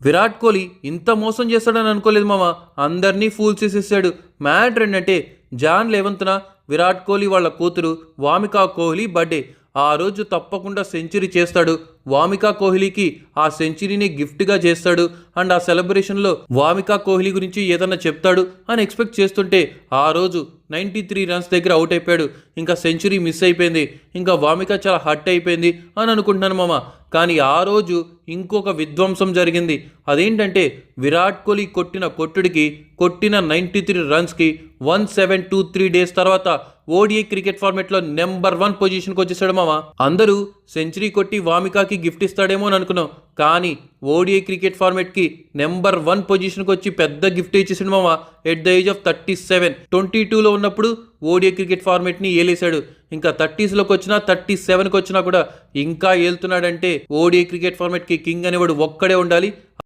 విరాట్ కోహ్లీ ఇంత మోసం చేస్తాడని అనుకోలేదు మామ. అందరినీ ఫూల్ చేసేసాడు. మ్యాటర్ ఏంటంటే జాన్ 11న విరాట్ కోహ్లీ వాళ్ళ కూతురు వామికా కోహ్లీ బర్త్డే. ఆ రోజు తప్పకుండా సెంచరీ చేస్తాడు. వామికా కోహ్లీకి ఆ సెంచరీని గిఫ్ట్గా చేస్తాడు. అండ్ ఆ సెలబ్రేషన్లో వామికా కోహ్లీ గురించి ఏదన్నా చెప్తాడు అని ఎక్స్పెక్ట్ చేస్తుంటే ఆ రోజు 93 రన్స్ దగ్గర అవుట్ అయిపోయాడు. ఇంకా సెంచరీ మిస్ అయిపోయింది. ఇంకా వామిక చాలా హర్ట్ అయిపోయింది అని అనుకుంటున్నాను మామ. కానీ ఆ రోజు ఇంకొక విధ్వంసం జరిగింది. అదేంటంటే విరాట్ కోహ్లీ కొట్టిన 93 రన్స్కి 1723 డేస్ తర్వాత ఓడిఐ క్రికెట్ ఫార్మేట్లో నెంబర్ 1 పొజిషన్కి వచ్చేసాడు మామ. అందరూ సెంచరీ కొట్టి వామికాకి గిఫ్ట్ ఇస్తాడేమో అని అనుకున్నాం. కానీ ఓడిఐ క్రికెట్ ఫార్మేట్కి నెంబర్ 1 పొజిషన్కి వచ్చి పెద్ద గిఫ్ట్ ఇచ్చేసాడు మామ. ఎట్ ద ఏజ్ ఆఫ్ 37, 22లో ఉన్నప్పుడు ఓడిఐ క్రికెట్ ఫార్మేట్ని ఏలేశాడు. ఇంకా 30స్లోకి వచ్చినా 37కి వచ్చినా కూడా ఇంకా ఏలుతున్నాడంటే ఓడిఐ క్రికెట్ ఫార్మేట్కి కింగ్ అనేవాడు ఒక్కడే ఉండాలి.